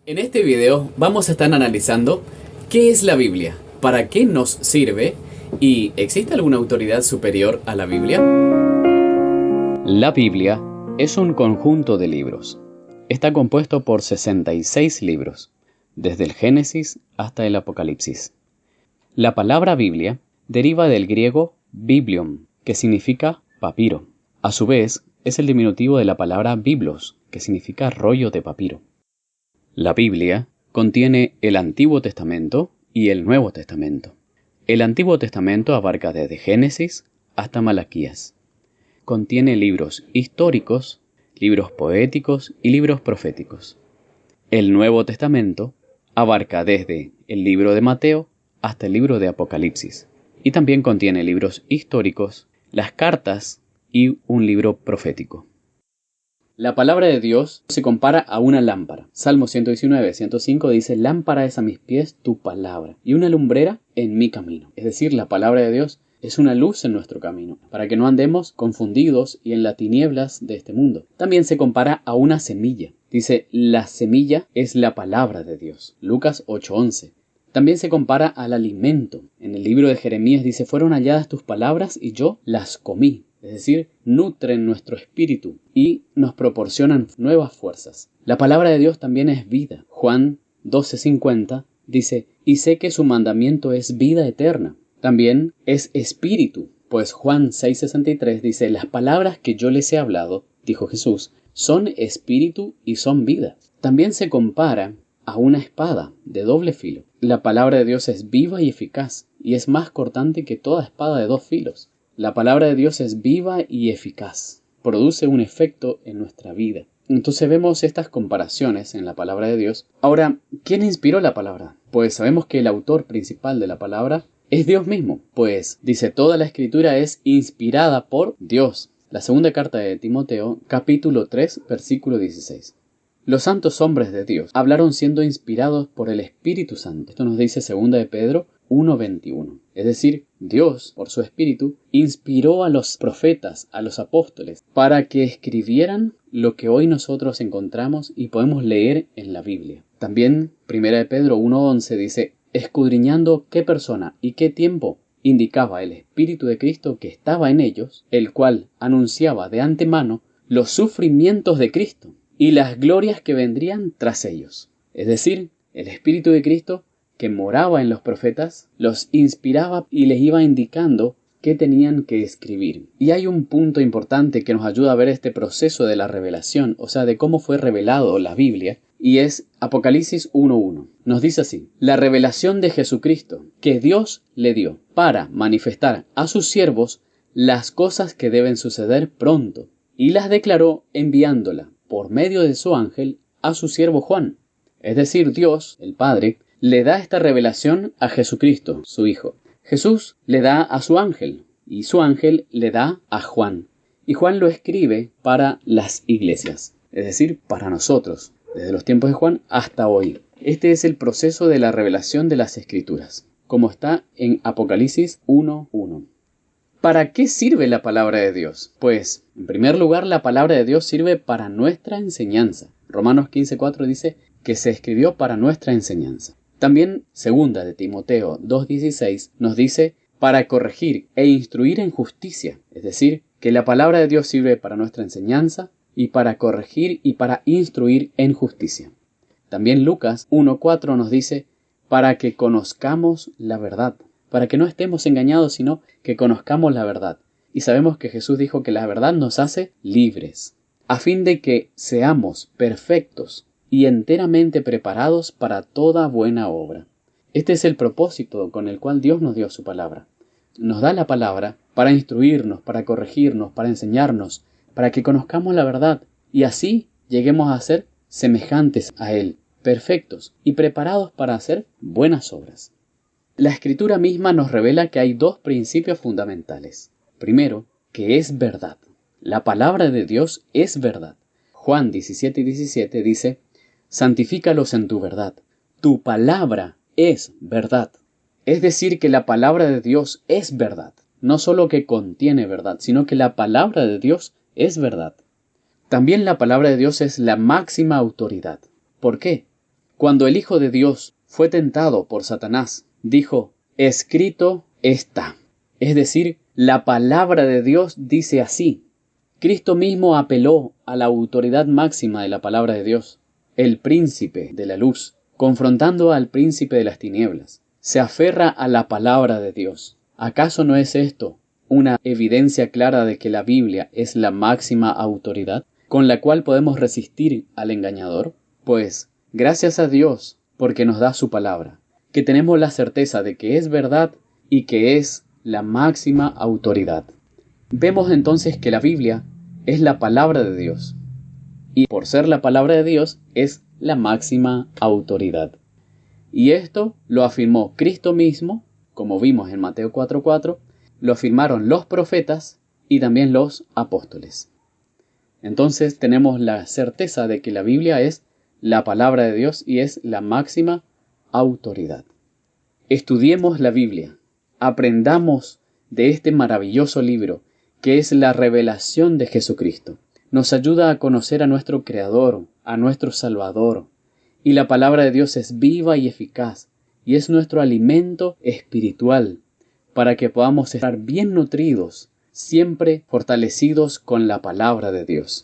En este video vamos a estar analizando qué es la Biblia, para qué nos sirve y ¿existe alguna autoridad superior a la Biblia? La Biblia es un conjunto de libros. Está compuesto por 66 libros, desde el Génesis hasta el Apocalipsis. La palabra Biblia deriva del griego biblion, que significa papiro. A su vez, es el diminutivo de la palabra biblos, que significa rollo de papiro. La Biblia contiene el Antiguo Testamento y el Nuevo Testamento. El Antiguo Testamento abarca desde Génesis hasta Malaquías. Contiene libros históricos, libros poéticos y libros proféticos. El Nuevo Testamento abarca desde el libro de Mateo hasta el libro de Apocalipsis. Y también contiene libros históricos, las cartas y un libro profético. La palabra de Dios se compara a una lámpara. Salmo 119, 105 dice: lámpara es a mis pies tu palabra y una lumbrera en mi camino. Es decir, la palabra de Dios es una luz en nuestro camino, para que no andemos confundidos y en las tinieblas de este mundo. También se compara a una semilla. Dice: la semilla es la palabra de Dios. Lucas 8:11. También se compara al alimento. En el libro de Jeremías dice: fueron halladas tus palabras y yo las comí. Es decir, nutren nuestro espíritu y nos proporcionan nuevas fuerzas. La palabra de Dios también es vida. Juan 12:50 dice: y sé que su mandamiento es vida eterna. También es espíritu, pues Juan 6:63 dice: las palabras que yo les he hablado, dijo Jesús, son espíritu y son vida. También se compara a una espada de doble filo. La palabra de Dios es viva y eficaz, y es más cortante que toda espada de dos filos. La palabra de Dios es viva y eficaz, produce un efecto en nuestra vida. Entonces vemos estas comparaciones en la palabra de Dios. Ahora, ¿quién inspiró la palabra? Pues sabemos que el autor principal de la palabra es Dios mismo, pues dice: toda la escritura es inspirada por Dios. La segunda carta de Timoteo, capítulo 3, versículo 16. Los santos hombres de Dios hablaron siendo inspirados por el Espíritu Santo. Esto nos dice 2 de Pedro 1:21. Es decir, Dios, por su Espíritu, inspiró a los profetas, a los apóstoles, para que escribieran lo que hoy nosotros encontramos y podemos leer en la Biblia. También 1 de Pedro 1:11 dice: escudriñando qué persona y qué tiempo indicaba el Espíritu de Cristo que estaba en ellos, el cual anunciaba de antemano los sufrimientos de Cristo y las glorias que vendrían tras ellos. Es decir, el Espíritu de Cristo que moraba en los profetas los inspiraba y les iba indicando qué tenían que escribir. Y hay un punto importante que nos ayuda a ver este proceso de la revelación, o sea, de cómo fue revelado la Biblia, y es Apocalipsis 1:1. Nos dice así: la revelación de Jesucristo que Dios le dio para manifestar a sus siervos las cosas que deben suceder pronto, y las declaró enviándola por medio de su ángel a su siervo Juan. Es decir, Dios, el Padre, le da esta revelación a Jesucristo, su Hijo. Jesús le da a su ángel, y su ángel le da a Juan. Y Juan lo escribe para las iglesias, es decir, para nosotros, desde los tiempos de Juan hasta hoy. Este es el proceso de la revelación de las Escrituras, como está en Apocalipsis 1:1. ¿Para qué sirve la palabra de Dios? Pues, en primer lugar, la palabra de Dios sirve para nuestra enseñanza. Romanos 15:4 dice que se escribió para nuestra enseñanza. También, segunda de Timoteo 2:16 nos dice para corregir e instruir en justicia. Es decir, que la palabra de Dios sirve para nuestra enseñanza y para corregir y para instruir en justicia. También Lucas 1:4 nos dice para que conozcamos la verdad. Para que no estemos engañados, sino que conozcamos la verdad. Y sabemos que Jesús dijo que la verdad nos hace libres, a fin de que seamos perfectos y enteramente preparados para toda buena obra. Este es el propósito con el cual Dios nos dio su palabra. Nos da la palabra para instruirnos, para corregirnos, para enseñarnos, para que conozcamos la verdad y así lleguemos a ser semejantes a Él, perfectos y preparados para hacer buenas obras. La Escritura misma nos revela que hay dos principios fundamentales. Primero, que es verdad. La palabra de Dios es verdad. Juan 17:17 dice: santifícalos en tu verdad. Tu palabra es verdad. Es decir, que la palabra de Dios es verdad. No solo que contiene verdad, sino que la palabra de Dios es verdad. También la palabra de Dios es la máxima autoridad. ¿Por qué? Cuando el Hijo de Dios fue tentado por Satanás, dijo, escrito está. Es decir, la palabra de Dios dice así. Cristo mismo apeló a la autoridad máxima de la palabra de Dios, el príncipe de la luz, confrontando al príncipe de las tinieblas. Se aferra a la palabra de Dios. ¿Acaso no es esto una evidencia clara de que la Biblia es la máxima autoridad con la cual podemos resistir al engañador? Pues, gracias a Dios porque nos da su palabra, que tenemos la certeza de que es verdad y que es la máxima autoridad. Vemos entonces que la Biblia es la palabra de Dios, y por ser la palabra de Dios es la máxima autoridad. Y esto lo afirmó Cristo mismo, como vimos en Mateo 4:4, lo afirmaron los profetas y también los apóstoles. Entonces tenemos la certeza de que la Biblia es la palabra de Dios y es la máxima autoridad. Estudiemos la Biblia, aprendamos de este maravilloso libro que es la revelación de Jesucristo. Nos ayuda a conocer a nuestro Creador, a nuestro Salvador. Y la palabra de Dios es viva y eficaz, y es nuestro alimento espiritual, para que podamos estar bien nutridos, siempre fortalecidos con la palabra de Dios.